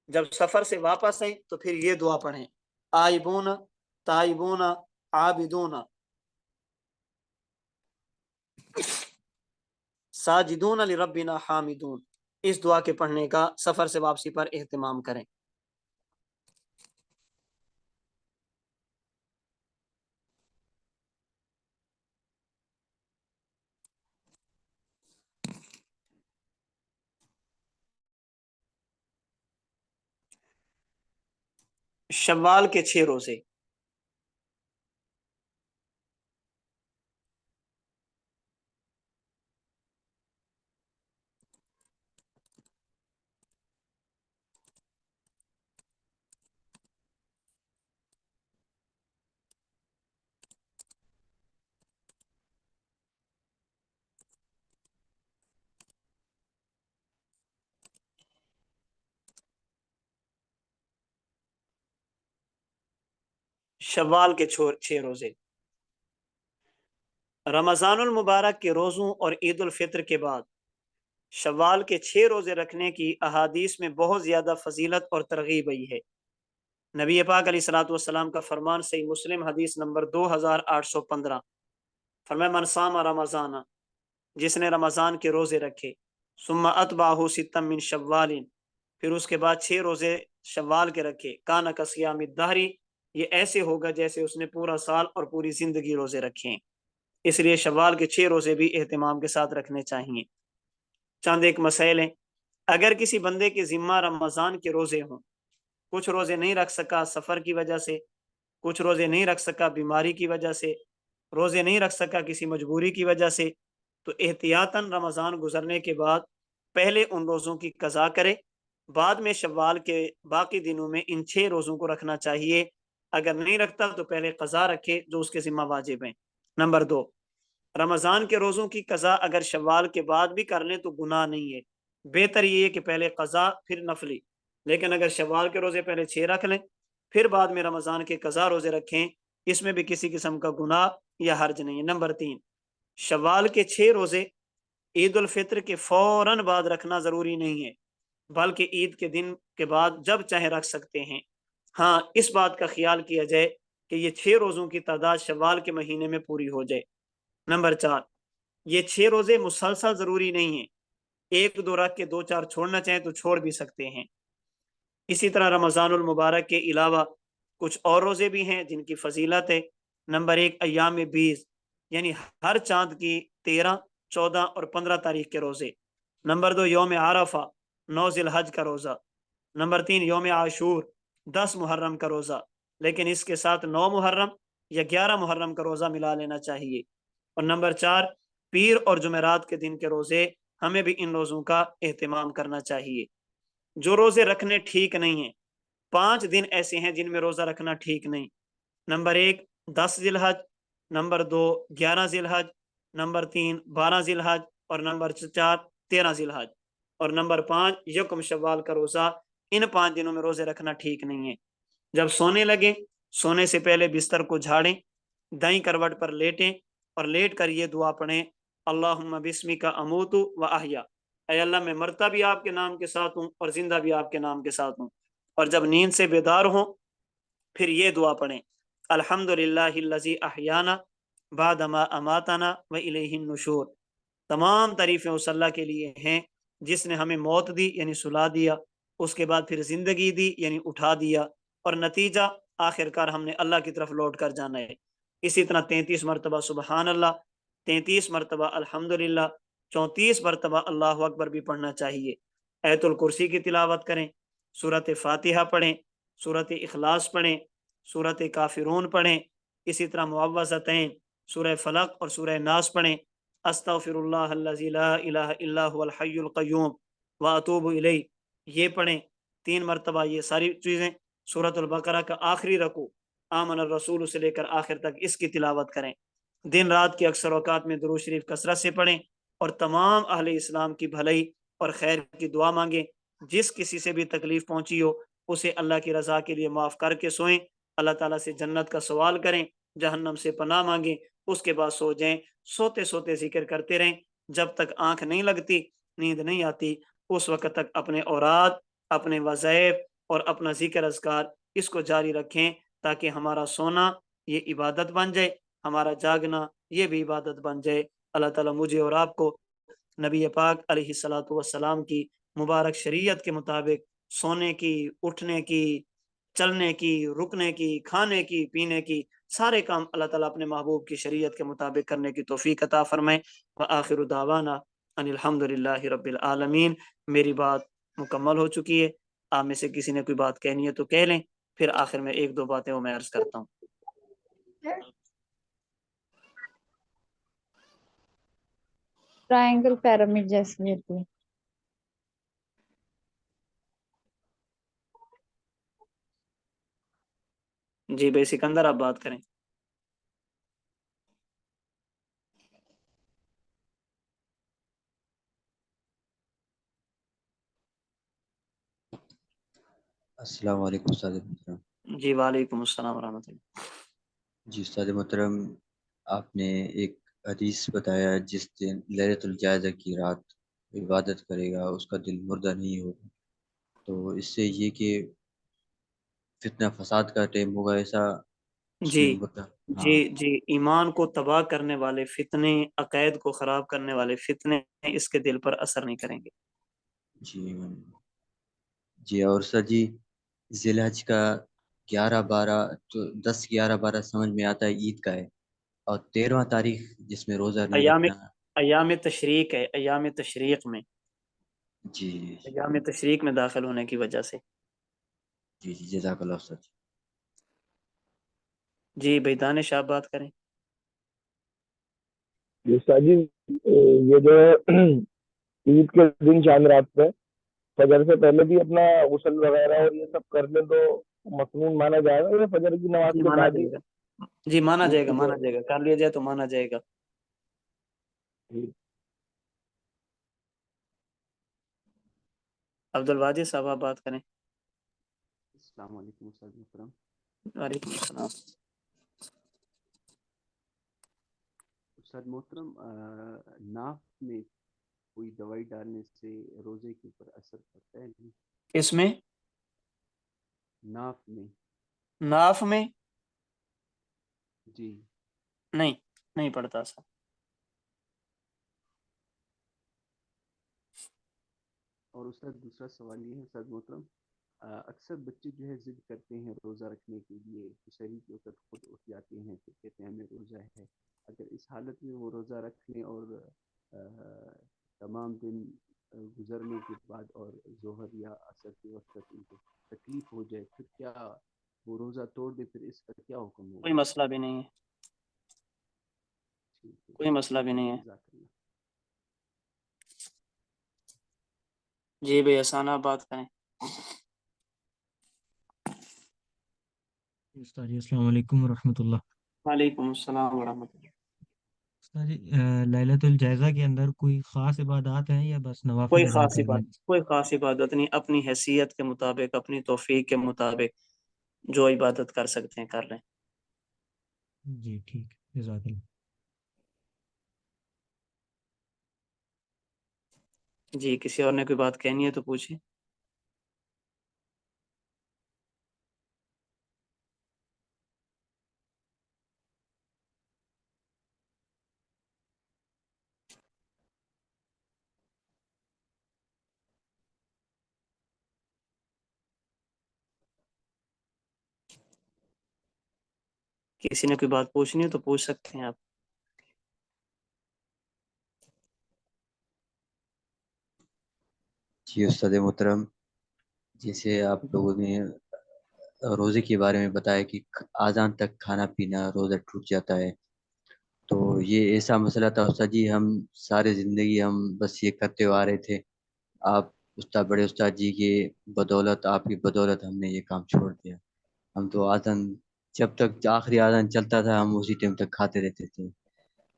S1: जब सफर से वापस आए तो फिर ये दुआ पढ़ें, आइबून ताइबून आबिदून साजिदून लिरब्बिना हामिदून। इस दुआ के पढ़ने का सफर से वापसी पर एहतमाम करें। शव्वाल के 6 रोजे। शव्वाल के 6 रोजे। रमजानुल मुबारक के रोज़ों और ईद उल फित्र के बाद शव्वाल के 6 रोजे रखने की अहादीस में बहुत ज़्यादा फजीलत और तरगीब आई है। नबी पाक अलैहिस्सलातु वस्सलाम का फरमान सही मुस्लिम हदीस नंबर 2815, फरमाया मन सामा रमज़ाना, जिसने रमज़ान के रोज़े रखे, सुम्मा अतबाहु सित्तम मिन शव्वालिन, फिर उसके बाद 6 रोज़े शव्वाल के रखे, काना कसियामिद दहरी, ये ऐसे होगा जैसे उसने पूरा साल और पूरी ज़िंदगी रोज़े रखे हैं। इसलिए शव्वाल के 6 रोज़े भी एहतमाम के साथ रखने चाहिए। चंद एक मसैल हैं। अगर किसी बंदे के ज़िम्मा रमज़ान के रोज़े हों, कुछ रोज़े नहीं रख सका सफ़र की वजह से, कुछ रोज़े नहीं रख सका बीमारी की वजह से, रोज़े नहीं रख सका किसी मजबूरी की वजह से, तो एहतियातन रमज़ान गुजरने के बाद पहले उन रोज़ों की कज़ा करे, बाद में शव्वाल के बाकी दिनों में इन 6 रोज़ों को रखना चाहिए। अगर नहीं रखता तो पहले कज़ा रखे जो उसके ज़िम्मा वाजिब हैं। नंबर 2, रमज़ान के रोज़ों की कज़ा अगर शव्वाल के बाद भी कर लें तो गुनाह नहीं है। बेहतर ये है कि पहले कज़ा फिर नफली। लेकिन अगर शव्वाल के रोज़े पहले 6 रख लें फिर बाद में रमज़ान के कज़ा रोज़े रखें, इसमें भी किसी किस्म का गुनाह या हर्ज नहीं है। नंबर 3, शव्वाल के 6 रोज़े ईद उल फित्र के फौरन बाद रखना ज़रूरी नहीं है, बल्कि ईद के दिन के बाद जब चाहे रख सकते हैं। हाँ, इस बात का ख्याल किया जाए कि ये 6 रोज़ों की तादाद शव्वाल के महीने में पूरी हो जाए। नंबर 4, ये 6 रोज़े मुसलसल ज़रूरी नहीं है, एक दो रख के 2-4 छोड़ना चाहें तो छोड़ भी सकते हैं। इसी तरह रमज़ानुल मुबारक के अलावा कुछ और रोज़े भी हैं जिनकी फजीलत है। नंबर 1 अय्याम 20 यानी हर चांद की 13, 14 और 15 तारीख के रोजे। नंबर 2 योम आरफा 9 जिलहज का रोजा। नंबर 3 योम आशूर 10 मुहर्रम का रोजा, लेकिन इसके साथ 9 मुहर्रम या 11 मुहर्रम का रोजा मिला लेना चाहिए। और नंबर 4 पीर और जुमेरात के दिन के रोजे, हमें भी इन रोजों का एहतमाम करना चाहिए। जो रोजे रखने ठीक नहीं है, 5 दिन ऐसे हैं जिनमें रोजा रखना ठीक नहीं। नंबर 1 10 जिलहज, नंबर 2 11 जिलहज, नंबर 3 12 जिलहज और नंबर 4 13 जिलहज और नंबर 5 यकम शव्वाल का रोजा। इन 5 दिनों में रोजे रखना ठीक नहीं है। जब सोने लगे, सोने से पहले बिस्तर को झाड़ें, दाईं करवट पर लेटें और लेट कर ये दुआ पढ़ें, अल्लाहुम्मा बिस्मिका अमूतु व अहया, ऐ अल्लाह मैं मरता भी आपके नाम के साथ हूँ और जिंदा भी आपके नाम के साथ हूँ। और जब नींद से बेदार हो फिर ये दुआ पढ़ें, अल्हम्दुलिल्लाहिल्लज़ी अहयाना बादमा अमातना व इलैहिन नुशूर। तमाम तारीफें उस अल्लाह के लिए हैं जिसने हमें मौत दी यानी सुला दिया, उसके बाद फिर जिंदगी दी यानी उठा दिया, और नतीजा आखिरकार हमने अल्लाह की तरफ लौट कर जाना है। इसी तरह 33 मरतबा सुबहान अल्लाह, 33 मरतबा अल्हम्दुलिल्लाह, 34 मरतबा अल्लाह अकबर भी पढ़ना चाहिए। आयतुल कुर्सी की तिलावत करें, सूरत फातिहा पढ़ें, सूरत इखलास पढ़ें, सूरत काफिरून पढ़ें, इसी तरह मुअव्वज़तैन सूरह फलक और सूरह नास पढ़ें, अस्तगफिरुल्लाहल्लज़ी ला इलाहा इल्ला हुवल हय्युल क़य्यूम व अतूबु इलैह, ये पढ़ें 3 मरतबा। ये सारी चीज़ें सूरतुल बकरा का आखिरी रकू आमन रसूल से लेकर आखिर तक इसकी तिलावत करें। दिन रात के अक्सर औकात में दुरूद शरीफ कसरत से पढ़ें और तमाम अहले इस्लाम की भलाई और खैर की दुआ मांगें। जिस किसी से भी तकलीफ पहुंची हो उसे अल्लाह की रजा के लिए माफ़ करके सोएं, अल्लाह ताला से जन्नत का सवाल करें, जहन्नम से पनाह मांगें, उसके बाद सो जाएं। सोते सोते जिक्र करते रहें, जब तक आंख नहीं लगती, नींद नहीं आती, उस वक्त तक अपने औराद, अपने वज़ाइफ और अपना जिक्र अज़कार इसको जारी रखें, ताकि हमारा सोना ये इबादत बन जाए, हमारा जागना ये भी इबादत बन जाए। अल्लाह ताला मुझे और आपको नबी पाक अलैहिस्सलातु वस्सलाम की मुबारक शरीयत के मुताबिक सोने की, उठने की, चलने की, रुकने की, खाने की, पीने की, सारे काम अल्लाह ताला अपने महबूब की शरीयत के मुताबिक करने की तौफीक अता फरमाए। व आखिरु दावाना अनिल हम्दुलिल्लाहि रब्बिल आलमीन। मेरी बात मुकम्मल हो चुकी है। आप में से किसी ने कोई बात कहनी है तो कह लें, फिर आखिर में एक दो बातें वो मैं अर्ज करता हूँ।
S2: ट्रायंगल पिरामिड जैसी होती है।
S1: जी भाई सिकंदर, आप बात करें।
S3: अस्सलाम वालेकुम उस्ताद मोहतरम।
S1: जी वालेकुम अस्सलाम रहमतुल्लाह।
S3: जी उस्ताद मोहतरम, आपने एक हदीस बताया, जिस दिन लैलतुल जायज़ा की रात इबादत करेगा उसका दिल मुर्दा नहीं होगा। तो इससे ये कि फितना फसाद का टाइम होगा, ऐसा
S1: जी
S3: उसमें बता।
S1: जी
S3: हाँ
S1: जी, ईमान को तबाह करने वाले फितने, अकायद को खराब करने वाले फितने इसके दिल पर असर नहीं करेंगे।
S3: जी जी। और सर जी, जिलहज का 11-12, तो 10-11-12 समझ में आता है, ईद का है। और 13वां तारीख जिसमें रोज़ा नहीं
S1: अयाम
S3: रखना।
S1: अयाम तशरीक है, अयाम तशरीक में,
S3: जी
S1: अयाम तशरीक में दाखिल होने की वजह से।
S3: जी जी, जज़ाकल्लाह उस्ताद।
S1: जी भाई दानिश, आप बात करें।
S4: जी साजी, ये जो है ईद के दिन चांद रात में फजर से पहले भी अपना गुस्ल वगैरह और ये सब कर ले तो मसनून माना जाएगा, या फजर की नमाज
S1: जी
S4: के
S1: माना
S4: बाद ही
S1: जाएगा, जी माना
S4: ईद
S1: जाएगा,
S4: की जो
S1: माना जाएगा, कर लिया जाए तो माना जाएगा। अब्दुल वाजिद साहब, आप बात करें।
S5: अस्सलाम वालेकुम उस्ताद मोहतरम।
S1: वालेकुम अस्सलाम।
S5: उस्ताद मोहतरम, नाक में कोई दवाई डालने से रोजे के ऊपर असर पड़ता है? नहीं।
S1: इसमें
S5: नाक में।
S1: नाफ में
S5: जी।
S1: नहीं, नहीं पड़ता सर।
S5: और उस्ताद दूसरा सवाल ये है उस्ताद मोहतरम, اکثر بچے جو ہے ضد کرتے ہیں روزہ رکھنے کے لیے، سحری کے وقت خود اٹھ جاتے ہیں، پھر کہتے ہیں ہمیں روزہ ہے. اگر اس حالت میں وہ روزہ رکھ لیں اور تمام دن گزرنے کے بعد اور ظہر یا عصر کے وقت تک ان کو تکلیف ہو جائے، پھر کیا وہ روزہ توڑ دے، پھر اس کا کیا حکم
S1: کوئی
S5: ہوگا؟
S1: مسئلہ بھی نہیں ہے،
S5: ٹھیک ہے،
S1: کوئی مسئلہ بھی نہیں ہے.
S5: جزاک اللہ.
S1: جی بھائی احسان آپ بات کریں.
S2: استاد جی السلام علیکم ورحمۃ اللہ.
S1: وعلیکم السلام ورحمۃ اللہ.
S2: استاد جی لیلۃ الجائزہ کے اندر کوئی خاص عبادات ہیں یا بس نوافل ادا کرنے؟
S1: کوئی خاص عبادت نہیں، اپنی حیثیت کے مطابق، اپنی توفیق کے مطابق جو عبادت کر سکتے ہیں کر لیں.
S2: جی ٹھیک ہے، جزاک اللہ.
S1: جی کسی اور نے کوئی بات کہنی ہے تو پوچھیں. کسی نے کوئی بات پوچھنی ہے تو پوچھ سکتے ہیں آپ.
S3: جی استاد محترم، جیسے آپ لوگوں نے روزے کے بارے میں بتایا کہ اذان تک کھانا پینا روزہ ٹوٹ جاتا ہے، تو یہ ایسا مسئلہ تھا استاد جی، ہم سارے زندگی ہم بس یہ کرتے ہوئے آ رہے تھے. آپ بڑے استاد جی کے بدولت، آپ کی بدولت ہم نے یہ کام چھوڑ دیا. ہم تو اذان جب تک آخری اذان چلتا تھا ہم اسی ٹائم تک کھاتے رہتے تھے.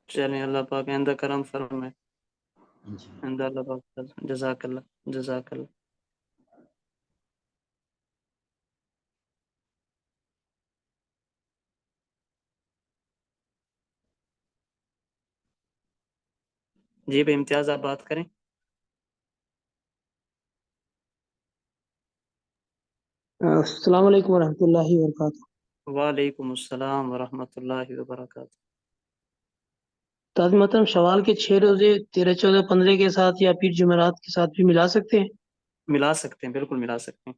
S1: چلیں اللہ پاک آئندہ کرم فرمائے.
S3: جی
S1: آئندہ اللہ پاک. جزاک اللہ جزاک اللہ. جی بھائی امتیاز آپ بات کریں.
S6: السلام علیکم ورحمۃ اللہ وبرکاتہ.
S1: وعلیکم السلام ورحمۃ اللہ وبرکاتہ.
S6: تاج محترم شوال کے 6 روزے 13 14 15 کے ساتھ یا پھر جمعرات کے ساتھ بھی ملا سکتے ہیں؟
S1: ملا سکتے ہیں، بالکل ملا سکتے ہیں.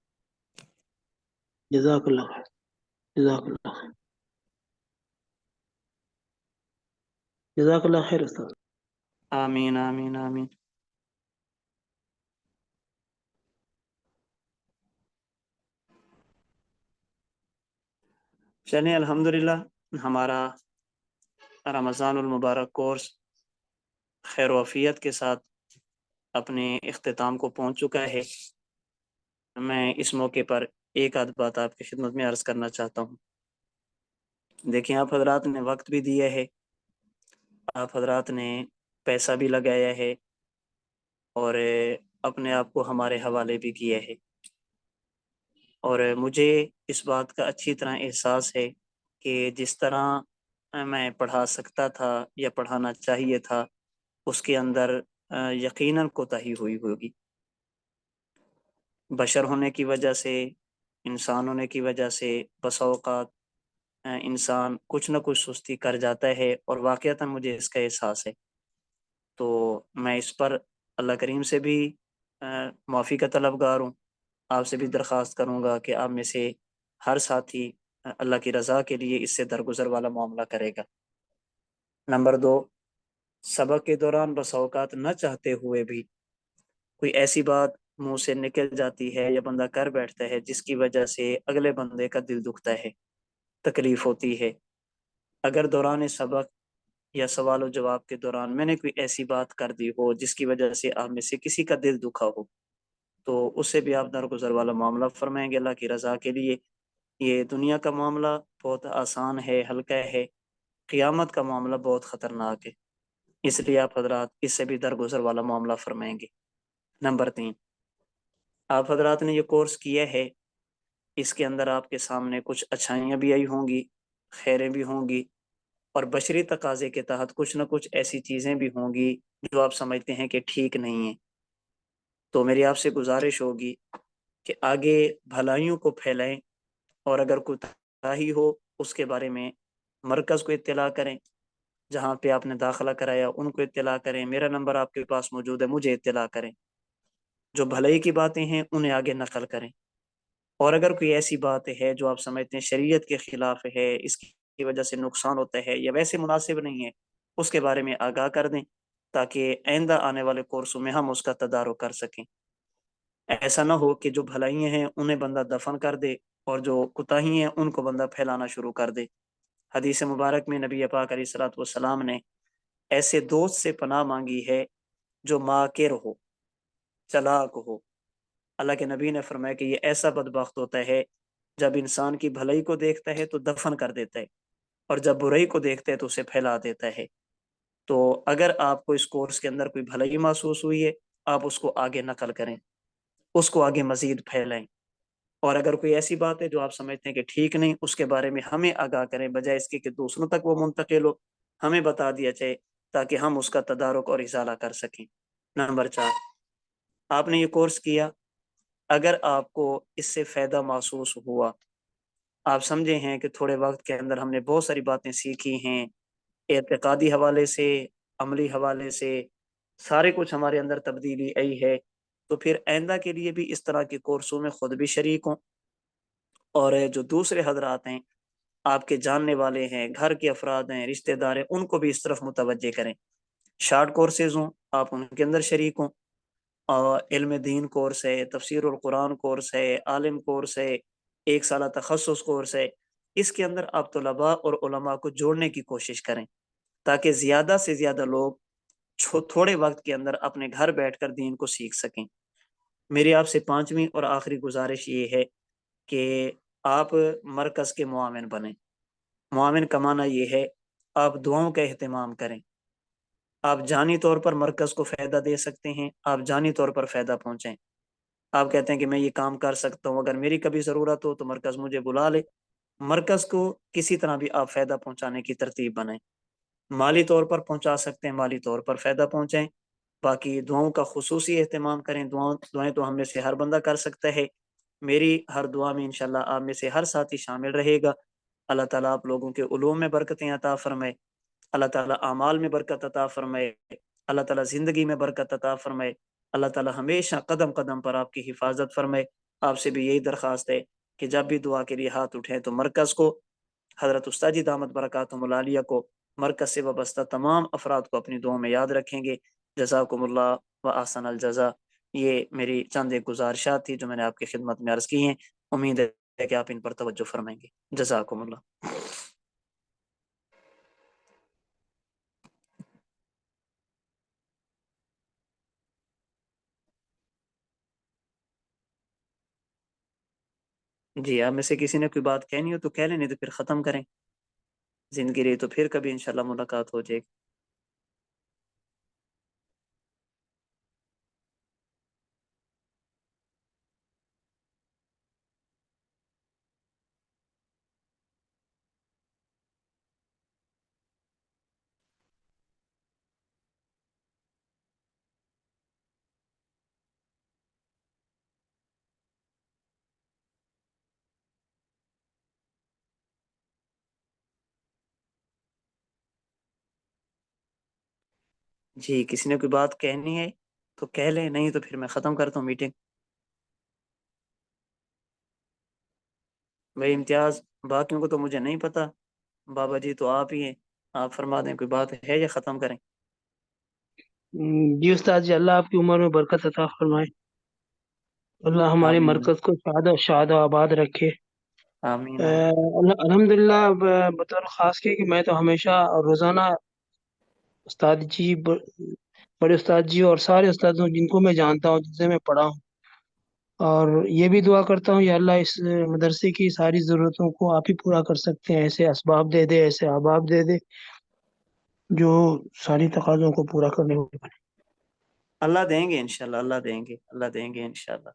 S6: جزاک اللہ خیر. جزاک اللہ خیر. جزاک اللہ خیر استاد.
S1: آمین آمین آمین. چلیں الحمدللہ ہمارا رمضان المبارک کورس خیر و عافیت کے ساتھ اپنے اختتام کو پہنچ چکا ہے. میں اس موقع پر ایک آدھ بات آپ کی خدمت میں عرض کرنا چاہتا ہوں. دیکھیں آپ حضرات نے وقت بھی دیا ہے، آپ حضرات نے پیسہ بھی لگایا ہے اور اپنے آپ کو ہمارے حوالے بھی کیا ہے، اور مجھے اس بات کا اچھی طرح احساس ہے کہ جس طرح میں پڑھا سکتا تھا یا پڑھانا چاہیے تھا اس کے اندر یقیناً کوتاہی ہوئی ہوگی. بشر ہونے کی وجہ سے، انسان ہونے کی وجہ سے بسا اوقات انسان کچھ نہ کچھ سستی کر جاتا ہے، اور واقعتاً مجھے اس کا احساس ہے. تو میں اس پر اللہ کریم سے بھی معافی کا طلبگار ہوں. آپ سے بھی درخواست کروں گا کہ آپ میں سے ہر ساتھی اللہ کی رضا کے لیے اس سے درگزر والا معاملہ کرے گا. نمبر 2، سبق کے دوران بس اوقات نہ چاہتے ہوئے بھی کوئی ایسی بات منہ سے نکل جاتی ہے یا بندہ کر بیٹھتا ہے جس کی وجہ سے اگلے بندے کا دل دکھتا ہے، تکلیف ہوتی ہے. اگر دوران سبق یا سوال و جواب کے دوران میں نے کوئی ایسی بات کر دی ہو جس کی وجہ سے آپ میں سے کسی کا دل دکھا ہو، تو اس سے بھی آپ درگزر والا معاملہ فرمائیں گے اللہ کی رضا کے لیے. یہ دنیا کا معاملہ بہت آسان ہے، ہلکا ہے، قیامت کا معاملہ بہت خطرناک ہے، اس لیے آپ حضرات اس سے بھی درگزر والا معاملہ فرمائیں گے. نمبر 3، آپ حضرات نے یہ کورس کیا ہے، اس کے اندر آپ کے سامنے کچھ اچھائیاں بھی آئی ہوں گی، خیریں بھی ہوں گی، اور بشری تقاضے کے تحت کچھ نہ کچھ ایسی چیزیں بھی ہوں گی جو آپ سمجھتے ہیں کہ ٹھیک نہیں ہیں. تو میری آپ سے گزارش ہوگی کہ آگے بھلائیوں کو پھیلائیں، اور اگر کوئی کوتاہی ہو اس کے بارے میں مرکز کو اطلاع کریں، جہاں پہ آپ نے داخلہ کرایا ان کو اطلاع کریں. میرا نمبر آپ کے پاس موجود ہے، مجھے اطلاع کریں. جو بھلائی کی باتیں ہیں انہیں آگے نقل کریں. اور اگر کوئی ایسی بات ہے جو آپ سمجھتے ہیں شریعت کے خلاف ہے، اس کی وجہ سے نقصان ہوتا ہے یا ویسے مناسب نہیں ہے، اس کے بارے میں آگاہ کر دیں تاکہ آئندہ آنے والے کورسوں میں ہم اس کا تدارک کر سکیں۔ ایسا نہ ہو کہ جو بھلائیاں ہیں انہیں بندہ دفن کر دے اور جو کوتاہی ہیں ان کو بندہ پھیلانا شروع کر دے۔ حدیث مبارک میں نبی پاک علیہ الصلوۃ والسلام نے ایسے دوست سے پناہ مانگی ہے جو ماکر ہو، چلاک ہو۔ اللہ کے نبی نے فرمایا کہ یہ ایسا بدبخت ہوتا ہے جب انسان کی بھلائی کو دیکھتا ہے تو دفن کر دیتا ہے، اور جب برائی کو دیکھتا ہے تو اسے پھیلا دیتا ہے۔ تو اگر آپ کو اس کورس کے اندر کوئی بھلائی محسوس ہوئی ہے، آپ اس کو آگے نقل کریں، اس کو آگے مزید پھیلائیں، اور اگر کوئی ایسی بات ہے جو آپ سمجھتے ہیں کہ ٹھیک نہیں، اس کے بارے میں ہمیں آگاہ کریں، بجائے اس کے کہ دوسروں تک وہ منتقل ہو، ہمیں بتا دیا جائے تاکہ ہم اس کا تدارک اور ازالہ کر سکیں۔ نمبر 4، آپ نے یہ کورس کیا، اگر آپ کو اس سے فائدہ محسوس ہوا، آپ سمجھے ہیں کہ تھوڑے وقت کے اندر ہم نے بہت ساری باتیں سیکھی ہیں، اعتقادی حوالے سے، عملی حوالے سے، سارے کچھ ہمارے اندر تبدیلی آئی ہے، تو پھر آئندہ کے لیے بھی اس طرح کے کورسوں میں خود بھی شریک ہوں، اور جو دوسرے حضرات ہیں، آپ کے جاننے والے ہیں، گھر کے افراد ہیں، رشتہ دار ہیں، ان کو بھی اس طرف متوجہ کریں۔ شارٹ کورسز ہوں، آپ ان کے اندر شریک ہوں، اور علم دین کورس ہے، تفسیر القرآن کورس ہے، عالم کورس ہے، 1 سالہ تخصص کورس ہے، اس کے اندر آپ طلباء اور علماء کو جوڑنے کی کوشش کریں تاکہ زیادہ سے زیادہ لوگ تھوڑے وقت کے اندر اپنے گھر بیٹھ کر دین کو سیکھ سکیں۔ میری آپ سے 5ویں اور آخری گزارش یہ ہے کہ آپ مرکز کے معاون بنیں۔ معاون کا معنی یہ ہے آپ دعاؤں کا اہتمام کریں۔ آپ جانی طور پر مرکز کو فائدہ دے سکتے ہیں، آپ جانی طور پر فائدہ پہنچائیں۔ آپ کہتے ہیں کہ میں یہ کام کر سکتا ہوں، اگر میری کبھی ضرورت ہو تو مرکز مجھے بلا لے۔ مرکز کو کسی طرح بھی آپ فائدہ پہنچانے کی ترتیب بنائیں۔ مالی طور پر پہنچا سکتے ہیں، مالی طور پر فائدہ پہنچائیں۔ باقی دعاؤں کا خصوصی اہتمام کریں۔ دعائیں تو ہم میں سے ہر بندہ کر سکتا ہے۔ میری ہر دعا میں انشاءاللہ آپ میں سے ہر ساتھی شامل رہے گا۔ اللہ تعالیٰ آپ لوگوں کے علوم میں برکتیں عطا فرمائے، اللہ تعالیٰ اعمال میں برکت عطا فرمائے، اللہ تعالیٰ زندگی میں برکت عطا فرمائے، اللہ تعالیٰ ہمیشہ قدم قدم پر آپ کی حفاظت فرمائے۔ آپ سے بھی یہی درخواست ہے کہ جب بھی دعا کے لیے ہاتھ اٹھیں تو مرکز کو، حضرت استاد جی دامت برکاتہم العالیہ کو، مرکز سے وابستہ تمام افراد کو اپنی دعاؤں میں یاد رکھیں گے۔ جزاکم اللہ و احسن الجزا۔ یہ میری چند ایک گزارشات تھی جو میں نے آپ کی خدمت میں عرض کی ہیں، امید ہے کہ آپ ان پر توجہ فرمائیں گے۔ جزاکم اللہ۔ جی، آپ میں سے کسی نے کوئی بات کہنی ہو تو کہہ لیں، نہیں تو پھر ختم کریں، زندگی رہی تو پھر کبھی انشاءاللہ ملاقات ہو جائے گی۔ جی، کسی نے کوئی بات کہنی ہے تو کہہ لیں، نہیں تو پھر میں ختم کرتا ہوں میٹنگ۔ بھائی امتیاز، باقیوں کو تو مجھے نہیں پتا، بابا جی تو آپ ہی ہیں، آپ فرما دیں کوئی بات ہے یا ختم کریں؟
S6: جی استاد جی، اللہ آپ کی عمر میں برکت عطا فرمائے، اللہ ہمارے
S1: آمین
S6: مرکز کو شاد و آباد رکھے۔
S1: آمین آمین۔
S6: الحمدللہ، بطور خاص کہ میں تو ہمیشہ روزانہ استاد جی، بڑے استاد جی اور سارے استادوں جن کو میں جانتا ہوں، جن سے میں پڑھا ہوں، اور یہ بھی دعا کرتا ہوں یا اللہ اس مدرسے کی ساری ضرورتوں کو آپ ہی پورا کر سکتے ہیں، ایسے اسباب دے دے، ایسے احباب دے دے جو ساری تقاضوں کو پورا کرنے والے بنے۔
S1: اللہ دیں گے انشاءاللہ، اللہ دیں گے، اللہ دیں گے انشاءاللہ۔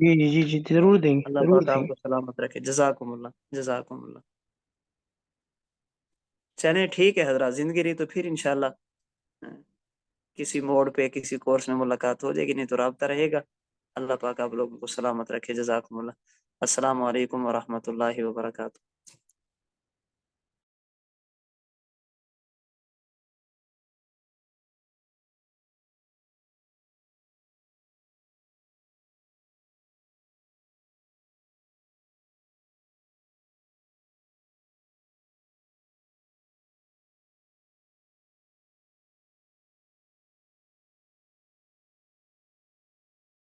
S6: جی جی جی جی، ضرور دیں گے،
S1: اللہ
S6: ضرور
S1: پاک
S6: دیں
S1: آپ
S6: گے۔
S1: کو سلامت رکھے۔ جزاکم اللہ، جزاکم اللہ۔ چلیں ٹھیک ہے حضرات، زندگی رہی تو پھر انشاءاللہ کسی موڑ پہ کسی کورس میں ملاقات ہو جائے گی، نہیں تو رابطہ رہے گا۔ اللہ پاک آپ لوگوں کو سلامت رکھے۔ جزاکم اللہ۔ السلام علیکم ورحمۃ اللہ وبرکاتہ۔